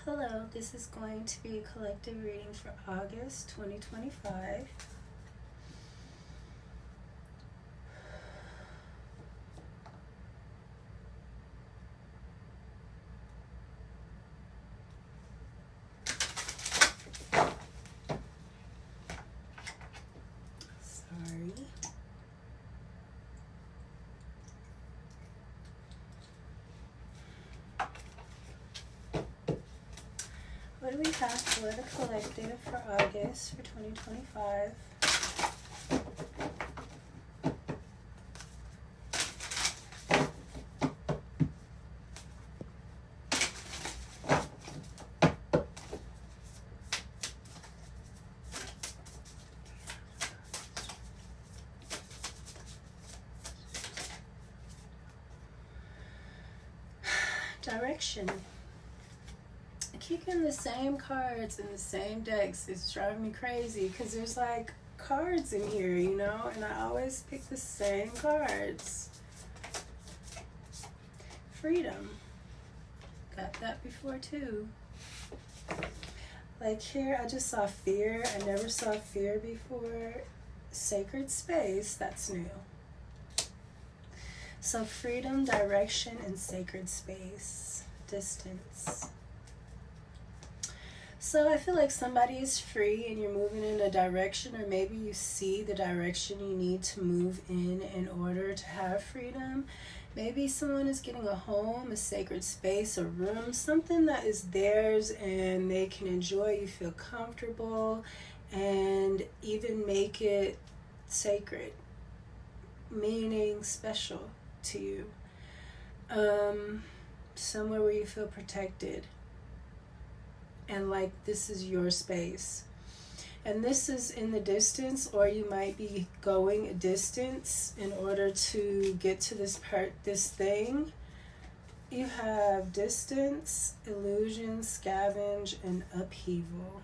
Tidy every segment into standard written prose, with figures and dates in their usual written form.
Hello, this is going to be a collective reading for August 2025. Sorry. What do we have for the collective for August for 2025? Direction. I keep getting the same cards in the same decks. It's driving me crazy because there's like cards in here, you know, and I always pick the same cards. Freedom. Got that before too. Like here, I just saw fear. I never saw fear before. Sacred space, that's new. So freedom, direction, and sacred space. Distance. So I feel like somebody is free and you're moving in a direction, or maybe you see the direction you need to move in order to have freedom. Maybe someone is getting a home, a sacred space, a room, something that is theirs and they can enjoy. You feel comfortable and even make it sacred, meaning special to you. Somewhere where you feel protected and like this is your space. And this is in the distance, or you might be going a distance in order to get to this thing. You have distance, illusion, scavenge, and upheaval.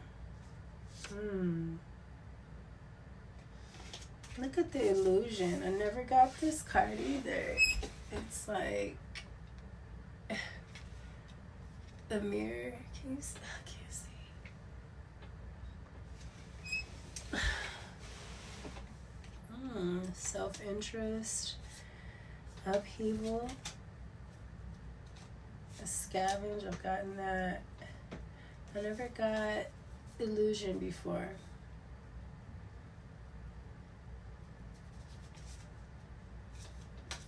Look at the illusion. I never got this card either. It's like the mirror. Can you see? I can't see. Self-interest, upheaval, a scavenge. I've gotten that. I never got illusion before.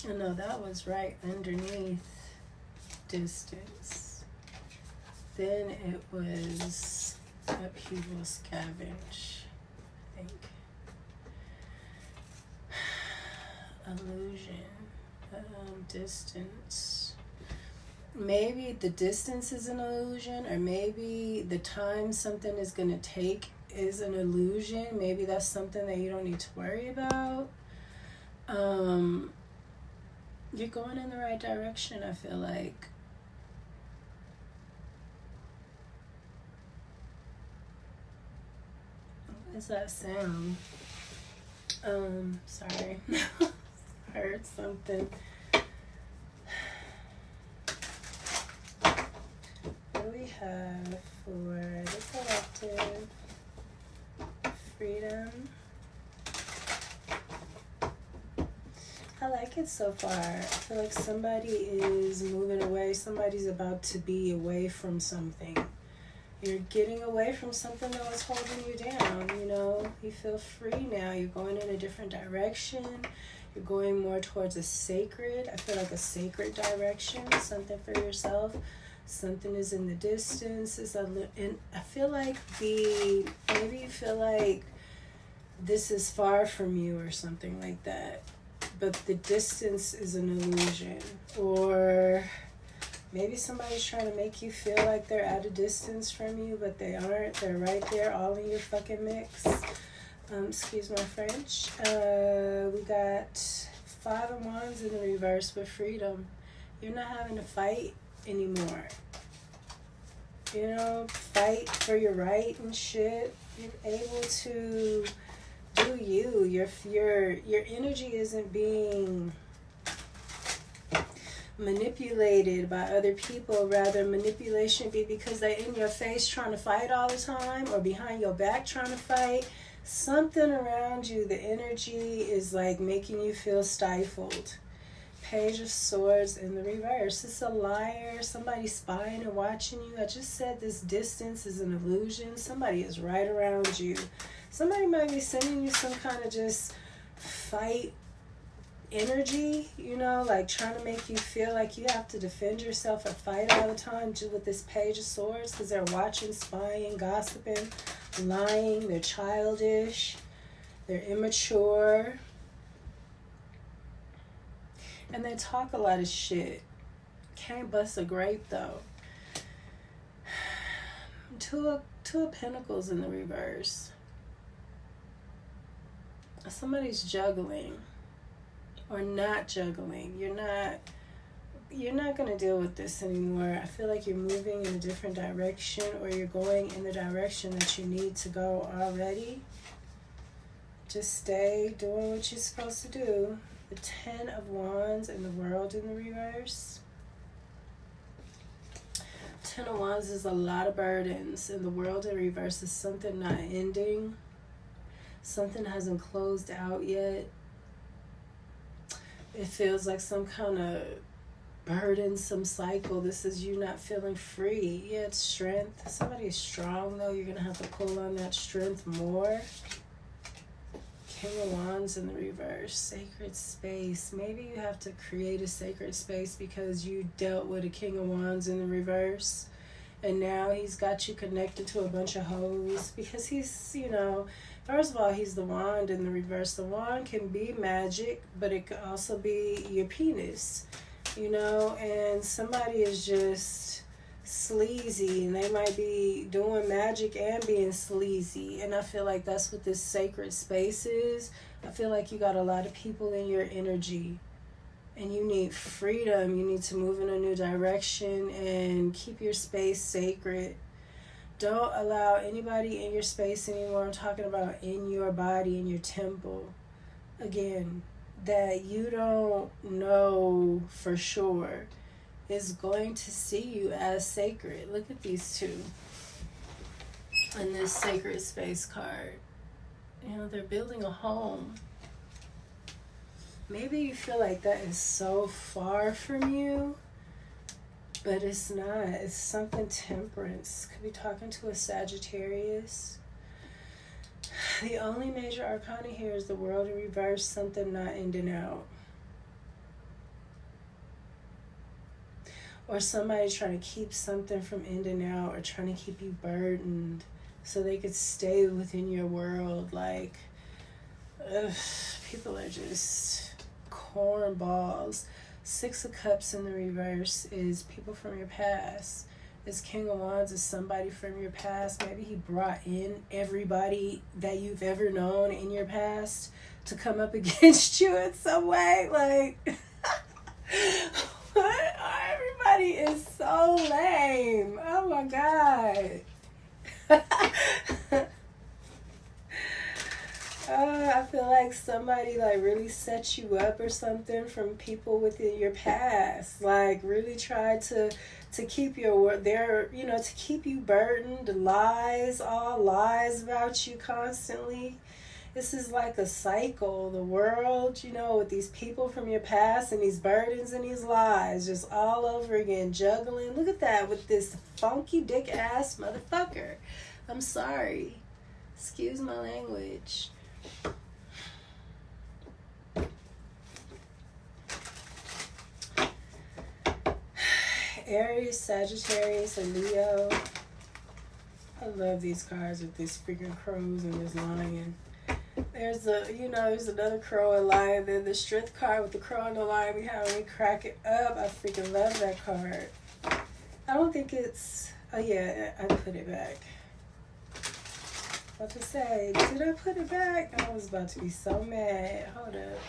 Oh no, that was right underneath distance. Then it was upheaval, scavenge, I think. Illusion, distance. Maybe the distance is an illusion, or maybe the time something is going to take is an illusion. Maybe that's something that you don't need to worry about. You're going in the right direction, I feel like. What is that sound? Sorry. I heard something. What do we have for the collective? Freedom. I like it so far. I feel like somebody is moving away. Somebody's about to be away from something. You're getting away from something that was holding you down, you know. You feel free now. You're going in a different direction. You're going more towards a sacred, I feel like a sacred direction, something for yourself. Something is in the distance. And I feel like maybe you feel like this is far from you or something like that. But the distance is an illusion. Or maybe somebody's trying to make you feel like they're at a distance from you, but they aren't. They're right there, all in your fucking mix. Excuse my French. We got 5 of Wands in the reverse with freedom. You're not having to fight anymore. You know, fight for your right and shit. You're able to do you. Your energy isn't being manipulated by other people. Rather, manipulation be because they in your face trying to fight all the time, or behind your back trying to fight. Something around you, the energy is like making you feel stifled. Page of Swords in the reverse. It's a liar. Somebody spying and watching you. I just said this distance is an illusion. Somebody is right around you. Somebody might be sending you some kind of just fight energy, you know, like trying to make you feel like you have to defend yourself or fight all the time just with this Page of Swords, because they're watching, spying, gossiping, lying. They're childish. They're immature. And they talk a lot of shit. Can't bust a grape, though. Two of Pentacles in the reverse. Somebody's juggling. Or not juggling. You're not going to deal with this anymore. I feel like you're moving in a different direction, or you're going in the direction that you need to go already. Just stay doing what you're supposed to do. The 10 of Wands and the World in the reverse. 10 of Wands is a lot of burdens, and the World in reverse is something not ending. Something hasn't closed out yet. It feels like some kind of burdensome cycle. This is you not feeling free. Yeah, it's strength. Somebody is strong, though. You're going to have to pull on that strength more. King of Wands in the reverse. Sacred space. Maybe you have to create a sacred space because you dealt with a King of Wands in the reverse. And now he's got you connected to a bunch of hoes. Because he's, you know, first of all, he's the wand in the reverse. The wand can be magic, but it could also be your penis. You know, and somebody is just sleazy, and they might be doing magic and being sleazy, and I feel like that's what this sacred space is. I feel like you got a lot of people in your energy, and you need freedom. You need to move in a new direction and keep your space sacred. Don't allow anybody in your space anymore. I'm talking about in your body, in your temple, again, that you don't know for sure is going to see you as sacred. Look at these two in this sacred space card. You know, they're building a home. Maybe you feel like that is so far from you, but it's not. It's something Temperance. Could be talking to a Sagittarius. The only major arcana here is the World in reverse, something not ending out. Or somebody trying to keep something from ending out, or trying to keep you burdened so they could stay within your world. Like, people are just cornballs. 6 of Cups in the reverse is people from your past. This King of Wands is somebody from your past. Maybe he brought in everybody that you've ever known in your past to come up against you in some way. Like, what? Everybody is so lame. Oh my God. I feel like somebody like really set you up or something from people within your past. Like really tried to keep to keep you burdened. Lies, all lies about you constantly. This is like a cycle, the world, you know, with these people from your past and these burdens and these lies, just all over again, juggling. Look at that with this funky dick ass motherfucker. I'm sorry. Excuse my language. Aries, Sagittarius, and Leo. I love these cards with these freaking crows and this lion. There's another crow and lion. Then the strength card with the crow and the lion. We have me crack it up. I freaking love that card. I don't think it's... Oh yeah, I put it back. About to say, did I put it back? I was about to be so mad. Hold up.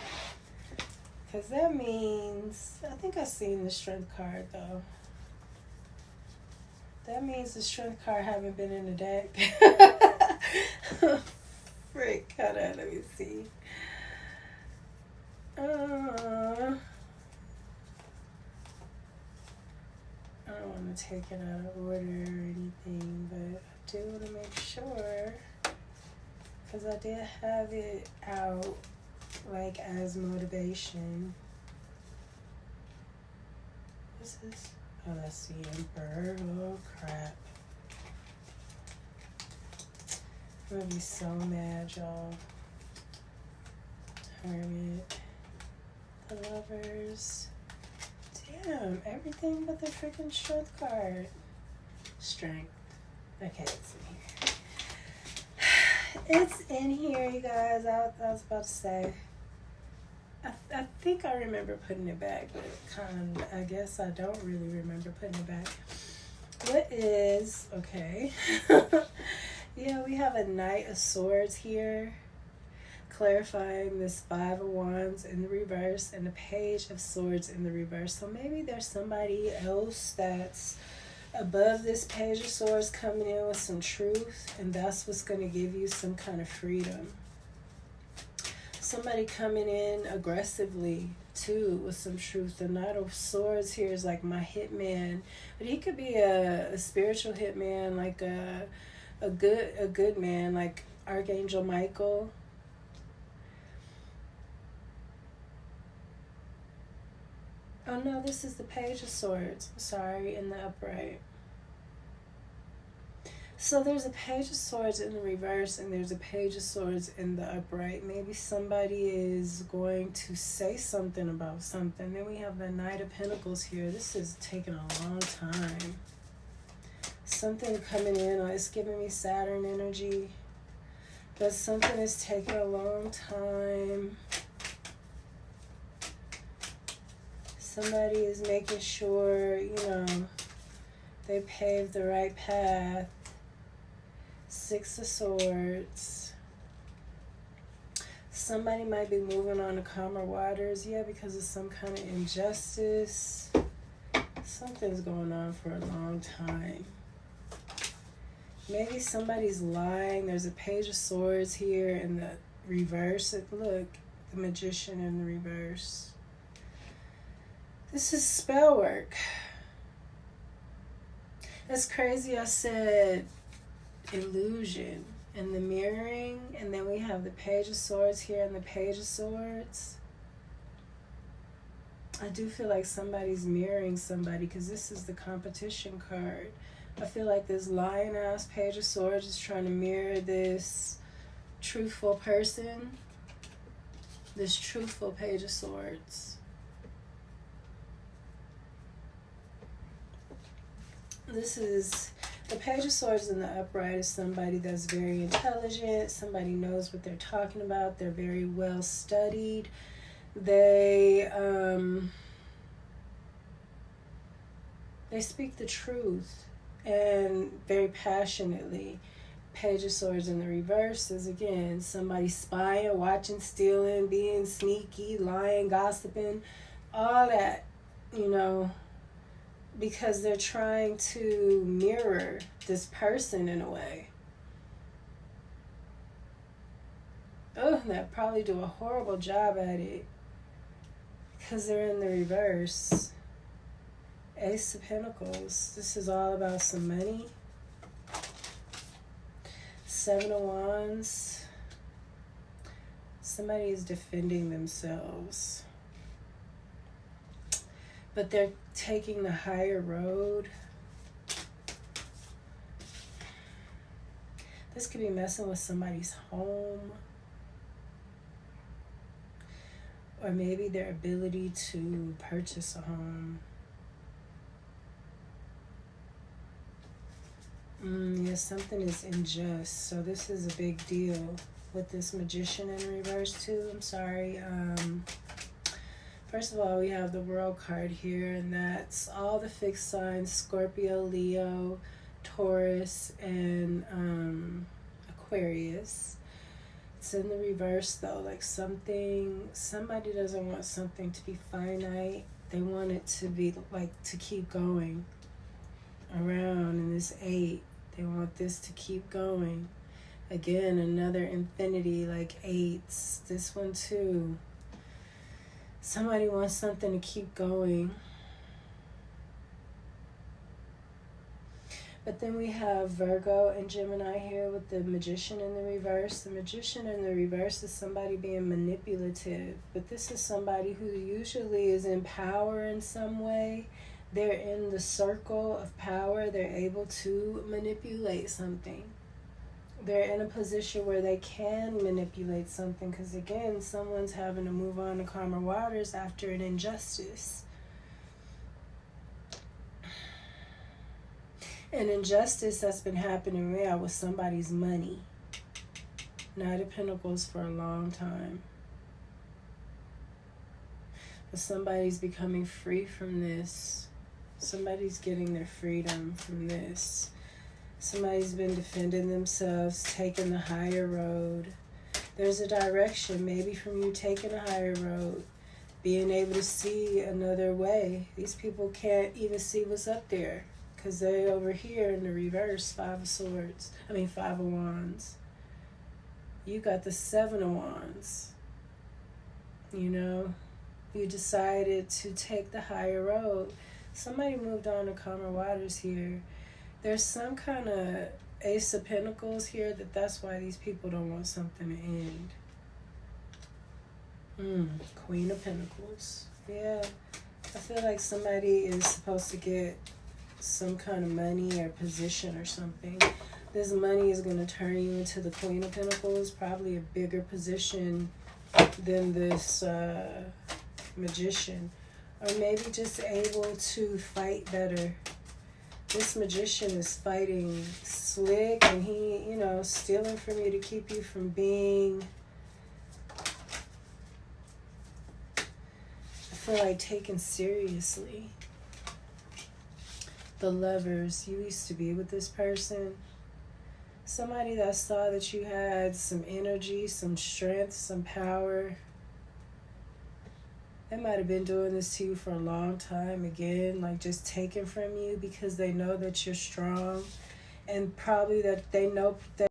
Because that means... I think I've seen the strength card though. That means the strength card haven't been in the deck. Frick, hold on, let me see. don't want to take it out of order or anything, but I do want to make sure, because I did have it out like as motivation. This is, oh, that's the Emperor. Oh crap. I'm gonna be so mad, y'all. Hermit, the Lovers. Damn, everything but the freaking Strength card. Strength. Okay, it's in here. It's in here, you guys. I was about to say. I think I remember putting it back, but I guess I don't really remember putting it back. What is, okay. Yeah, we have a Knight of Swords here, clarifying this Five of Wands in the reverse and the Page of Swords in the reverse. So maybe there's somebody else that's above this Page of Swords coming in with some truth, and that's what's going to give you some kind of freedom. Somebody coming in aggressively too with some truth. The Knight of Swords here is like my hitman, but he could be a spiritual hitman, like a good man, like Archangel Michael. Oh no, this is the Page of Swords. I'm sorry, in the upright. So there's a Page of Swords in the reverse and there's a Page of Swords in the upright. Maybe somebody is going to say something about something. Then we have the Knight of Pentacles here. This is taking a long time. Something coming in. It's giving me Saturn energy. But something is taking a long time. Somebody is making sure, they pave the right path. Six of Swords. Somebody might be moving on to calmer waters. Yeah, because of some kind of injustice. Something's going on for a long time. Maybe somebody's lying. There's a Page of Swords here in the reverse. Look, the Magician in the reverse. This is spell work. That's crazy. I said illusion and the mirroring, and then we have the Page of Swords here and the Page of Swords. I do feel like somebody's mirroring somebody, because this is the competition card. I feel like this lying ass Page of Swords is trying to mirror this truthful person, this truthful Page of Swords. This is the Page of Swords in the upright is somebody that's very intelligent. Somebody knows what they're talking about. They're very well studied. They speak the truth and very passionately. Page of Swords in the reverse is, again, somebody spying, watching, stealing, being sneaky, lying, gossiping, all that, because they're trying to mirror this person in a way. Oh, they'll probably do a horrible job at it because they're in the reverse. Ace of Pentacles. This is all about some money. Seven of Wands. Somebody is defending themselves, but they're taking the higher road. This could be messing with somebody's home, or maybe their ability to purchase a home. Yeah, something is unjust. So this is a big deal with this Magician in reverse too. I'm sorry. First of all, we have the World card here, and that's all the fixed signs: Scorpio, Leo, Taurus, and Aquarius. It's in the reverse though, like somebody doesn't want something to be finite. They want it to be like to keep going around in this 8. They want this to keep going. Again, another infinity, like 8s. This one too. Somebody wants something to keep going. But then we have Virgo and Gemini here with the Magician in the reverse. The Magician in the reverse is somebody being manipulative. But this is somebody who usually is in power in some way. They're in the circle of power. They're able to manipulate something. They're in a position where they can manipulate something. Because again, someone's having to move on to calmer waters after an injustice. An injustice that's been happening now with somebody's money. Knight of Pentacles for a long time. But somebody's becoming free from this. Somebody's getting their freedom from this. Somebody's been defending themselves, taking the higher road. There's a direction, maybe from you taking a higher road, being able to see another way. These people can't even see what's up there. Because they over here in the reverse, 5 of Wands. You got the 7 of Wands. You know, you decided to take the higher road. Somebody moved on to calmer waters here. There's some kind of Ace of Pentacles here that's why these people don't want something to end. Queen of Pentacles. Yeah, I feel like somebody is supposed to get some kind of money or position or something. This money is going to turn you into the Queen of Pentacles, probably a bigger position than this Magician, or maybe just able to fight better. This Magician is fighting slick, and he, you know, stealing from you to keep you from being, I feel like, taken seriously. The Lovers, you used to be with this person. Somebody that saw that you had some energy, some strength, some power. They might have been doing this to you for a long time. Again, like just taking from you because they know that you're strong. And probably that they know that...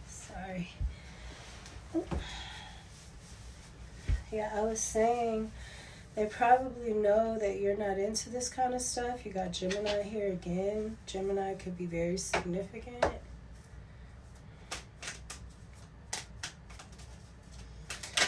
Sorry. Yeah, I was saying... They probably know that you're not into this kind of stuff. You got Gemini here again. Gemini could be very significant.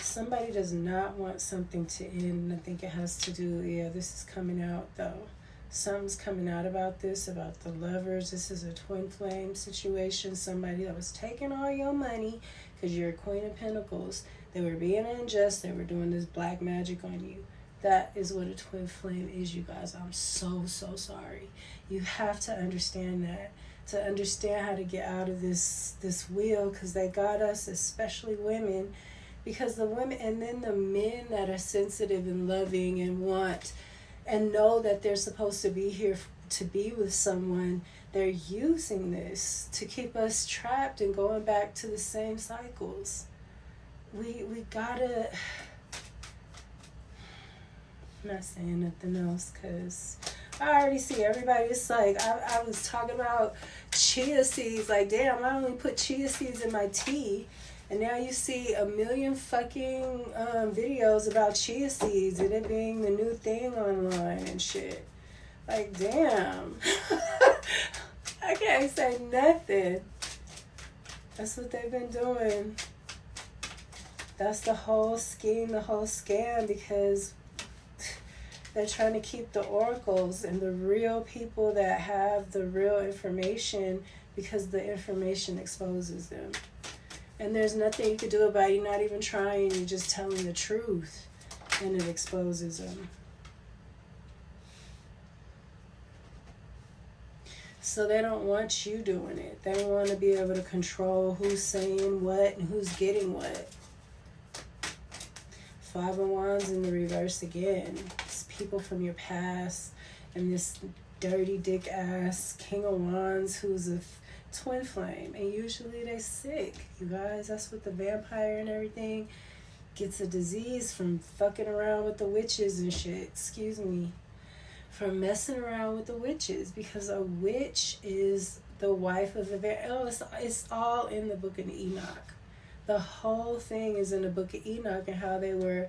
Somebody does not want something to end. I think it has to do, yeah, this is coming out though. Something's coming out about this, about the Lovers. This is a twin flame situation. Somebody that was taking all your money because you're a Queen of Pentacles. They were being unjust. They were doing this black magic on you. That is what a twin flame is, you guys. I'm so sorry. You have to understand that. To understand how to get out of this wheel, because they got us, especially women. Because the women, and then the men that are sensitive and loving and want and know that they're supposed to be here to be with someone, they're using this to keep us trapped and going back to the same cycles. We gotta... I'm not saying nothing else because I already see everybody. It's like I was talking about chia seeds. Like, damn, I only put chia seeds in my tea. And now you see a million fucking videos about chia seeds and it being the new thing online and shit. Like, damn. I can't say nothing. That's what they've been doing. That's the whole scheme, the whole scam, because... They're trying to keep the oracles and the real people that have the real information because the information exposes them. And there's nothing you can do about it. You're not even trying. You're just telling the truth. And it exposes them. So they don't want you doing it. They want to be able to control who's saying what and who's getting what. 5 of Wands in the reverse again. It's people from your past. And this dirty dick ass King of Wands who's a twin flame. And usually they sick. You guys, that's what the vampire and everything gets a disease from fucking around with the witches and shit. Excuse me. From messing around with the witches. Because a witch is the wife of a vampire. Oh, it's all in the book of Enoch. The whole thing is in the book of Enoch and how they were,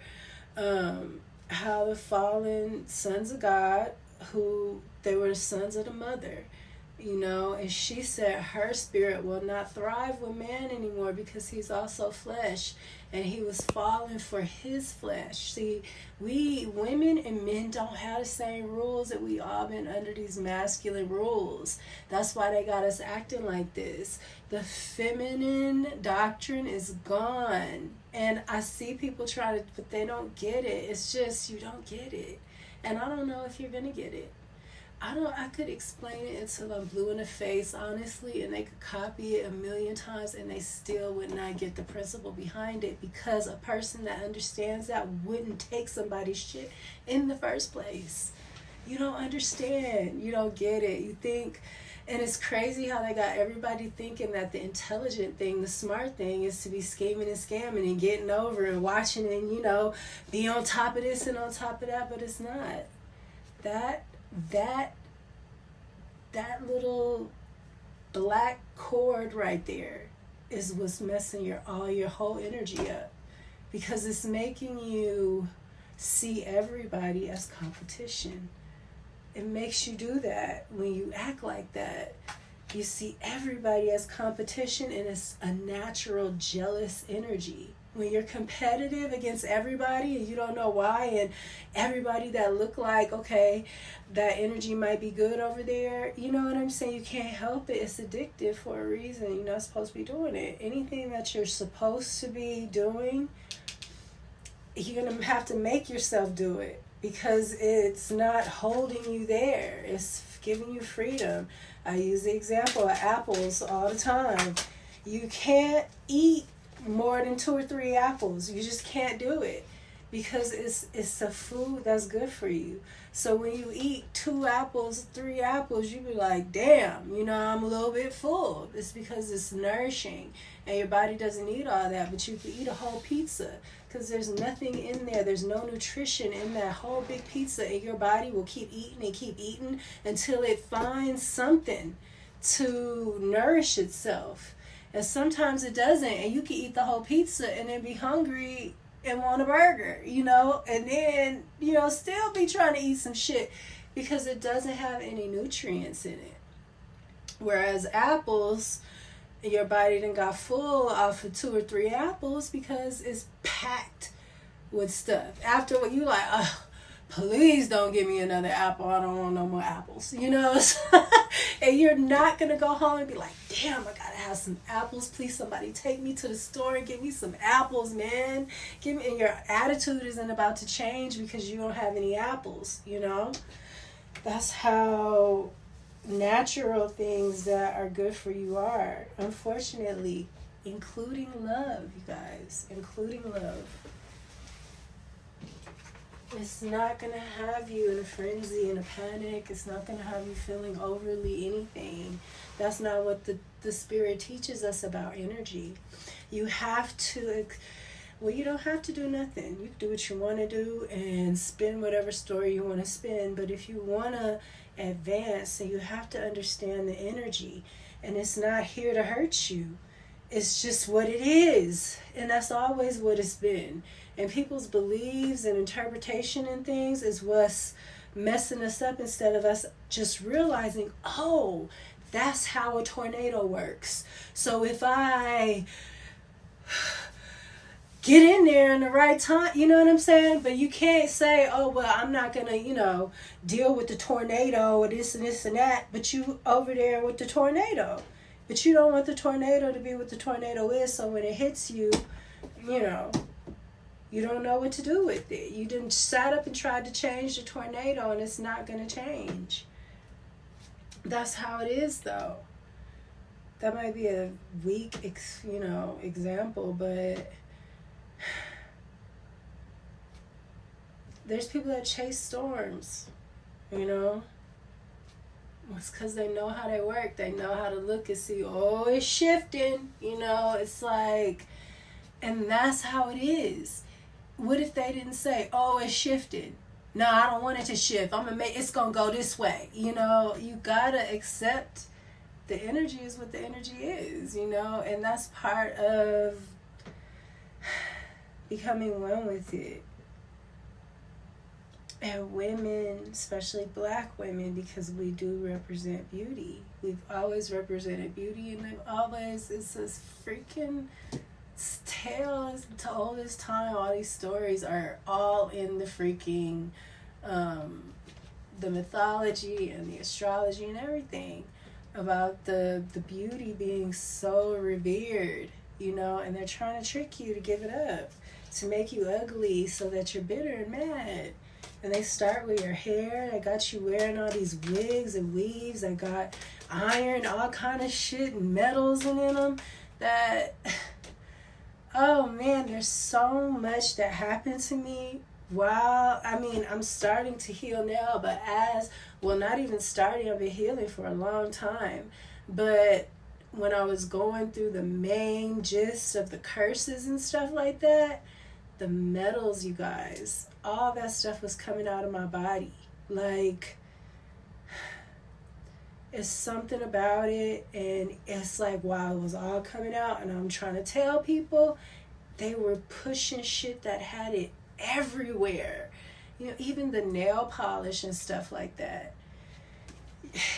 how the fallen sons of God, who they were sons of the mother. you know, and she said her spirit will not thrive with man anymore because he's also flesh, and he was falling for his flesh. See, we women and men don't have the same rules, and we all been under these masculine rules. That's why they got us acting like this. The feminine doctrine is gone, and I see people try to, but they don't get it. It's just, you don't get it, and I don't know if you're gonna get it. I could explain it until I'm blue in the face, honestly, and they could copy it a million times and they still would not get the principle behind it, because a person that understands that wouldn't take somebody's shit in the first place. You don't understand. You don't get it. You think, and it's crazy how they got everybody thinking that the intelligent thing, the smart thing, is to be scheming and scamming and getting over and watching and, you know, be on top of this and on top of that, but it's not. That little black cord right there is what's messing your whole energy up, because it's making you see everybody as competition. It makes you do that when you act like that. You see everybody as competition, and it's a natural jealous energy. When you're competitive against everybody and you don't know why, and everybody that look like, okay, that energy might be good over there, you know what I'm saying? You can't help it. It's addictive for a reason. You're not supposed to be doing it. Anything that you're supposed to be doing, you're going to have to make yourself do it, because it's not holding you there. It's giving you freedom. I use the example of apples all the time. You can't eat more than 2 or 3 apples. You just can't do it, because it's a food that's good for you. So when you eat 2 apples, 3 apples, you be like, damn, you know, I'm a little bit full. It's because it's nourishing, and your body doesn't need all that. But you can eat a whole pizza, because there's nothing in there. There's no nutrition in that whole big pizza, and your body will keep eating until it finds something to nourish itself. And sometimes it doesn't, and you can eat the whole pizza and then be hungry and want a burger, you know, and then, you know, still be trying to eat some shit because it doesn't have any nutrients in it. Whereas apples, your body done got full off of 2 or 3 apples because it's packed with stuff. After what you like, please don't give me another apple. I don't want no more apples, you know? And you're not going to go home and be like, damn, I got to have some apples. Please, somebody take me to the store and give me some apples, man. Give me. And your attitude isn't about to change because you don't have any apples, you know? That's how natural things that are good for you are. Unfortunately, including love, you guys. Including love. It's not going to have you in a frenzy, in a panic. It's not going to have you feeling overly anything. That's not what the Spirit teaches us about energy. You have to, well, you don't have to do nothing. You can do what you want to do and spin whatever story you want to spin. But if you want to advance, then you have to understand the energy. And it's not here to hurt you. It's just what it is. And that's always what it's been. And people's beliefs and interpretation and things is what's messing us up, instead of us just realizing, oh, that's how a tornado works. So if I get in there in the right time, you know what I'm saying? But you can't say, oh, well, I'm not going to, you know, deal with the tornado or this and this and that, but you over there with the tornado. But you don't want the tornado to be what the tornado is, so when it hits you, you know, you don't know what to do with it. You didn't sat up and tried to change the tornado, and it's not going to change. That's how it is, though. That might be a weak, example, but there's people that chase storms, you know. It's because they know how they work. They know how to look and see, oh, it's shifting, you know. It's like, and that's how it is. What if they didn't say, oh, it's shifted? No, I don't want it to shift. It's going to go this way. You know, you got to accept the energy is what the energy is, you know, and that's part of becoming one with it. And women, especially black women, because we do represent beauty. We've always represented beauty, and they've always, it's this freaking tale is told this time. All these stories are all in the freaking the mythology and the astrology and everything about the beauty being so revered, you know, and they're trying to trick you to give it up, to make you ugly so that you're bitter and mad. And they start with your hair. I got you wearing all these wigs and weaves. I got iron, all kind of shit and metals in them that, oh man, there's so much that happened to me. Wow. I mean, I'm starting to heal now, but not even starting, I've been healing for a long time. But when I was going through the main gist of the curses and stuff like that, the metals, you guys, all that stuff was coming out of my body. Like, it's something about it, and it's like, wow, it was all coming out, and I'm trying to tell people, they were pushing shit that had it everywhere. You know, even the nail polish and stuff like that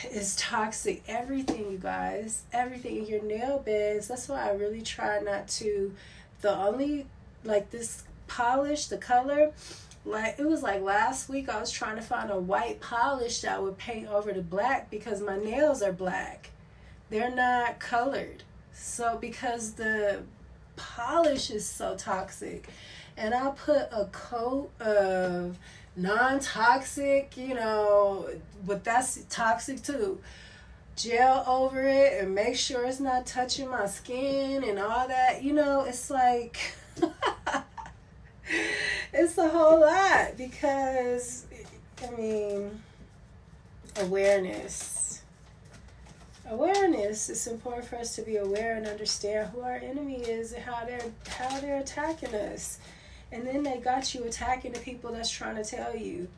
is toxic. Everything, you guys, everything. Your nail beds, that's why I really try not to, the only, like, this polish, the color, like, it was like last week I was trying to find a white polish that would paint over the black, because my nails are black, they're not colored. So because the polish is so toxic, and I'll put a coat of non-toxic, you know, but that's toxic too, gel over it, and make sure it's not touching my skin and all that, you know. It's like it's a whole lot, because I mean, awareness, it's important for us to be aware and understand who our enemy is and how they're attacking us. And then they got you attacking the people that's trying to tell you.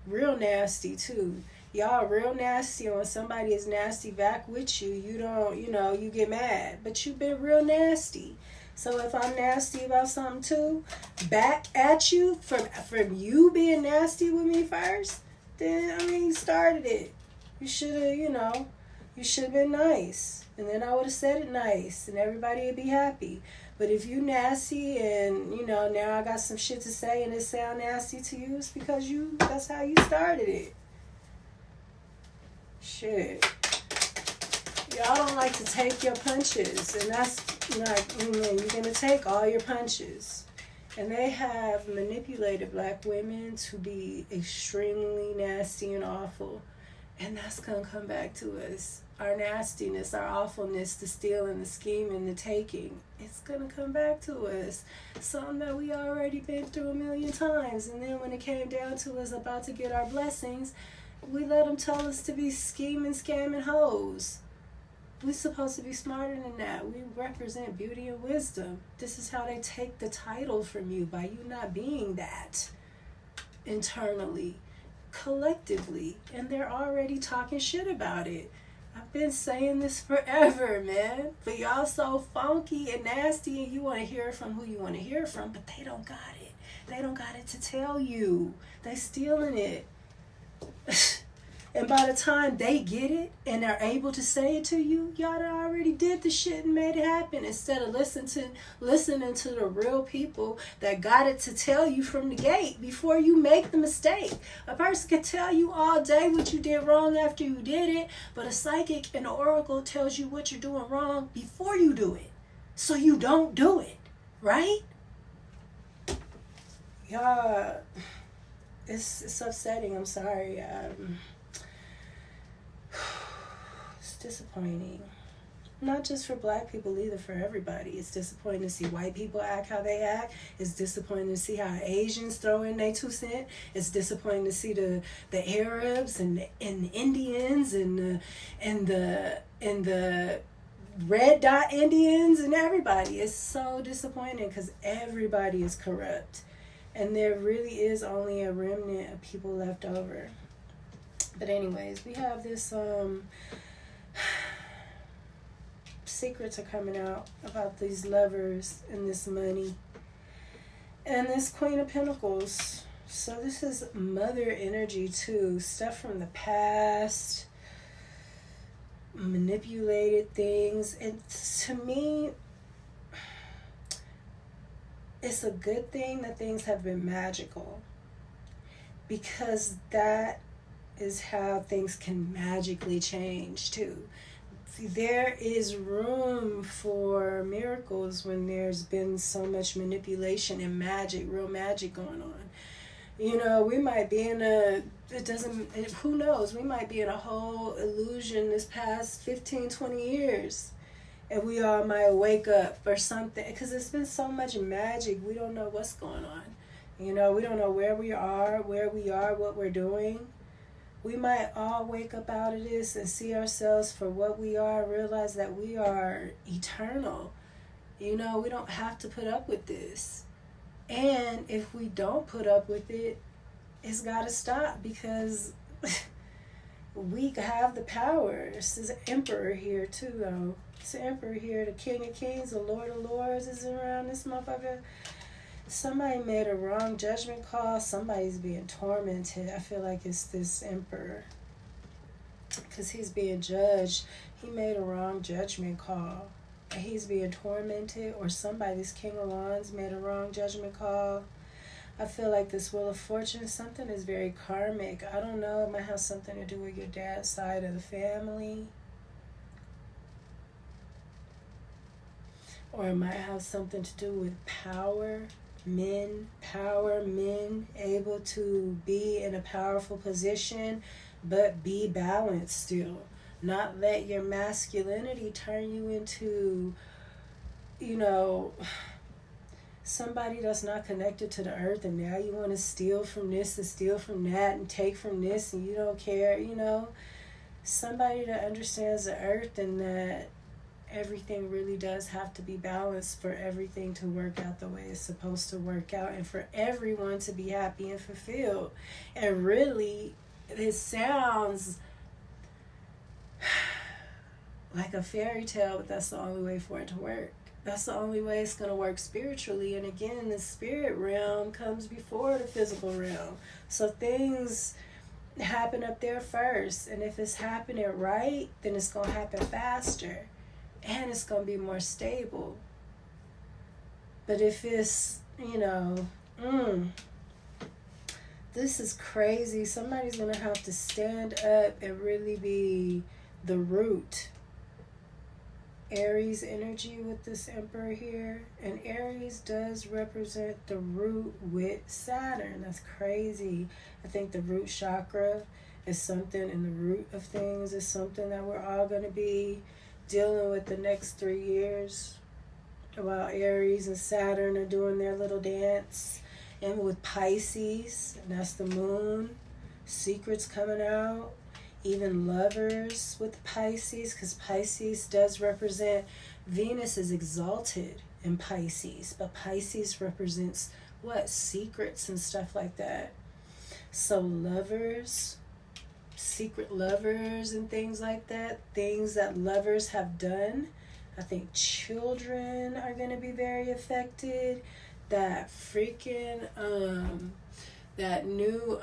Real nasty too. Y'all real nasty. And when somebody is nasty back with you, you don't, you know, you get mad. But you've been real nasty. So if I'm nasty about something too, back at you from you being nasty with me first, then, I mean, you started it. You should have, you know, you should have been nice. And then I would have said it nice, and everybody would be happy. But if you nasty and, you know, now I got some shit to say and it sound nasty to you, it's because that's how you started it. Shit. Y'all don't like to take your punches, and that's like, you know, you're going to take all your punches. And they have manipulated black women to be extremely nasty and awful. And that's going to come back to us. Our nastiness, our awfulness, the stealing, the scheming, the taking, it's going to come back to us. Something that we already been through a million times. And then when it came down to us about to get our blessings, we let them tell us to be scheming, scamming hoes. We're supposed to be smarter than that. We represent beauty and wisdom. This is how they take the title from you, by you not being that internally, collectively. And they're already talking shit about it. I've been saying this forever, man. But y'all so funky and nasty, and you want to hear it from who you want to hear it from, but they don't got it. They don't got it to tell you. They stealing it. And by the time they get it and are able to say it to you, y'all done already did the shit and made it happen, instead of listening to the real people that got it to tell you from the gate before you make the mistake. A person can tell you all day what you did wrong after you did it, but a psychic and an oracle tells you what you're doing wrong before you do it, so you don't do it, right? Y'all, it's upsetting. I'm sorry. It's disappointing. Not just for black people either, for everybody. It's disappointing to see white people act how they act. It's disappointing to see how Asians throw in their 2 cents. It's disappointing to see the Arabs and the Indians and the red dot Indians and everybody. It's so disappointing, because everybody is corrupt. And there really is only a remnant of people left over. But anyways, we have this secrets are coming out about these lovers and this money. And this Queen of Pentacles. So this is mother energy too. Stuff from the past. Manipulated things. And to me, it's a good thing that things have been magical. Because that is how things can magically change too. There is room for miracles when there's been so much manipulation and magic, real magic going on. You know, we might be in who knows, we might be in a whole illusion this past 15, 20 years. And we all might wake up or something. Because there's been so much magic, we don't know what's going on. You know, we don't know where we are, what we're doing. We might all wake up out of this and see ourselves for what we are, realize that we are eternal. You know, we don't have to put up with this. And if we don't put up with it, it's got to stop, because we have the power. This is an emperor here too, though. It's an emperor here. The King of Kings, the Lord of Lords is around this motherfucker. Somebody made a wrong judgment call. Somebody's being tormented. I feel like it's this emperor, because he's being judged. He made a wrong judgment call. And he's being tormented. Or somebody, this King of Wands, made a wrong judgment call. I feel like this Wheel of Fortune, something is very karmic. I don't know. It might have something to do with your dad's side of the family. Or it might have something to do with power, men able to be in a powerful position, but be balanced still. Not let your masculinity turn you into, you know, somebody that's not connected to the earth, and now you want to steal from this and steal from that and take from this, and you don't care, you know. Somebody that understands the earth, and that everything really does have to be balanced for everything to work out the way it's supposed to work out, and for everyone to be happy and fulfilled. And really, it sounds like a fairy tale, but that's the only way for it to work. That's the only way it's going to work spiritually. And again, the spirit realm comes before the physical realm. So things happen up there first. And if it's happening right, then it's going to happen faster. And it's going to be more stable. But if it's, you know, this is crazy. Somebody's going to have to stand up and really be the root. Aries energy with this emperor here. And Aries does represent the root with Saturn. That's crazy. I think the root chakra is something, and the root of things is something that we're all going to be dealing with the next 3 years, while Aries and Saturn are doing their little dance. And with Pisces, and that's the moon, secrets coming out. Even lovers with Pisces, because Pisces does represent, Venus is exalted in Pisces, but Pisces represents what? Secrets and stuff like that. So lovers, secret lovers and things like that, things that lovers have done. I think children are going to be very affected. That freaking that new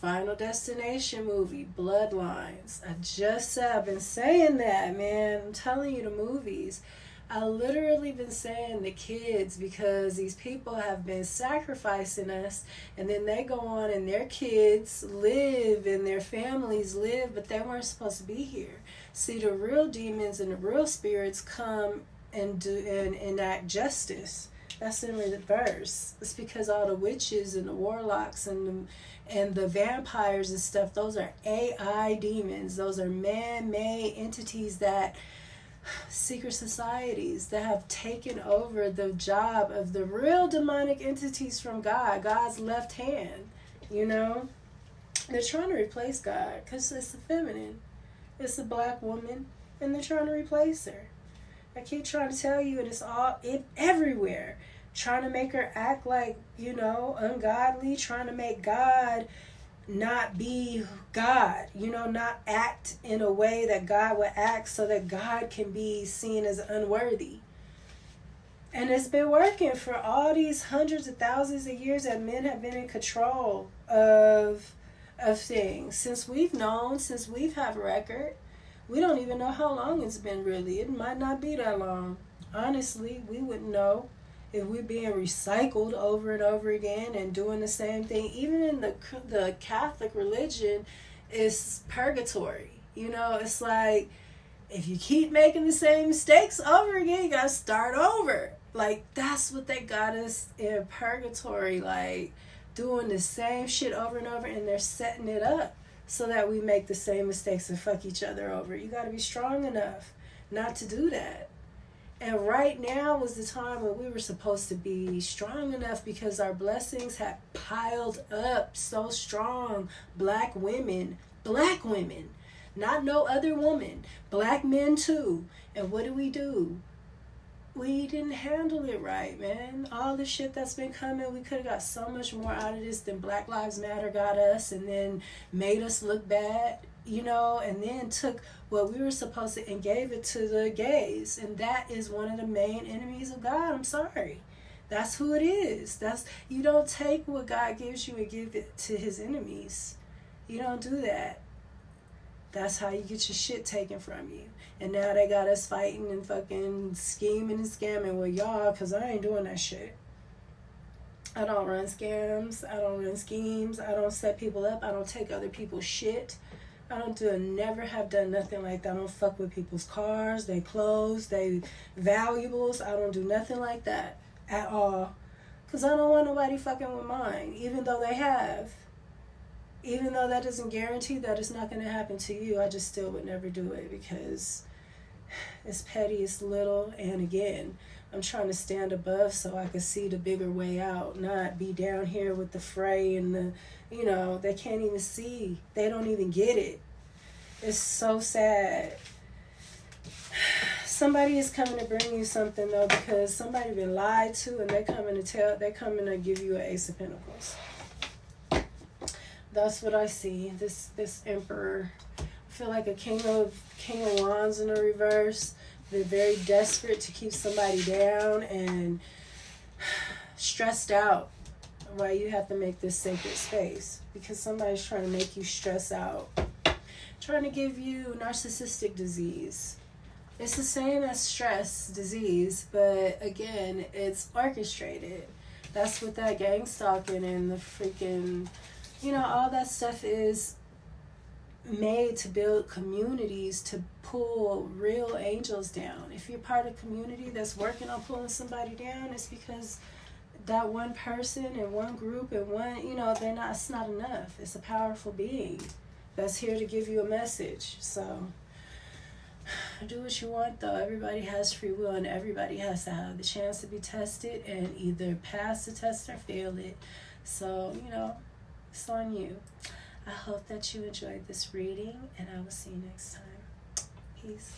Final Destination movie, Bloodlines. I've been saying that, man. I'm telling you, the movies. I literally been saying the kids, because these people have been sacrificing us, and then they go on and their kids live and their families live, but they weren't supposed to be here. See, the real demons and the real spirits come and do and enact justice. That's in the verse. It's because all the witches and the warlocks and the vampires and stuff, those are AI demons. Those are man-made entities, that secret societies that have taken over the job of the real demonic entities from God, God's left hand. You know, they're trying to replace God, because it's the feminine. It's a black woman, and they're trying to replace her. I keep trying to tell you, and it's all everywhere. Trying to make her act like, you know, ungodly. Trying to make God not be God. You know, not act in a way that God would act, so that God can be seen as unworthy. And it's been working for all these hundreds of thousands of years that men have been in control of things. Since we've known, since we've had record, we don't even know how long it's been really. It might not be that long. Honestly, we wouldn't know if we're being recycled over and over again and doing the same thing. Even in the Catholic religion, it's purgatory. You know, it's like, if you keep making the same mistakes over again, you gotta start over. Like, that's what they got us in purgatory, like, doing the same shit over and over, and they're setting it up so that we make the same mistakes and fuck each other over. You gotta be strong enough not to do that. And right now was the time when we were supposed to be strong enough, because our blessings had piled up so strong. Black women, not no other woman, black men too. And what do? We didn't handle it right, man. All the shit that's been coming, we could have got so much more out of this than Black Lives Matter got us, and then made us look bad, you know, and then took what we were supposed to and gave it to the gays. And that is one of the main enemies of God. I'm sorry. That's who it is. You don't take what God gives you and give it to his enemies. You don't do that. That's how you get your shit taken from you. And now they got us fighting and fucking scheming and scamming with y'all, because I ain't doing that shit. I don't run scams. I don't run schemes. I don't set people up. I don't take other people's shit. Never have done nothing like that. I don't fuck with people's cars, their clothes, their valuables. I don't do nothing like that at all. Because I don't want nobody fucking with mine, even though they have. Even though that doesn't guarantee that it's not going to happen to you, I just still would never do it, because it's petty, it's little, and again, I'm trying to stand above so I can see the bigger way out, not be down here with the fray and the, you know, they can't even see. They don't even get it. It's so sad. Somebody is coming to bring you something, though, because somebody been lied to, and they're coming to give you an Ace of Pentacles. That's what I see. This Emperor. I feel like a King of Wands in the reverse. They're very desperate to keep somebody down and stressed out. Why you have to make this sacred space, because somebody's trying to make you stress out, trying to give you narcissistic disease. It's the same as stress disease, but again, it's orchestrated. That's what that gang stalking and the freaking, you know, all that stuff is made to build communities, to pull real angels down. If you're part of a community that's working on pulling somebody down, it's because that one person and one group and one, you know, it's not enough. It's a powerful being that's here to give you a message. So do what you want, though. Everybody has free will, and everybody has to have the chance to be tested and either pass the test or fail it. So, you know, it's on you. I hope that you enjoyed this reading, and I will see you next time. Peace.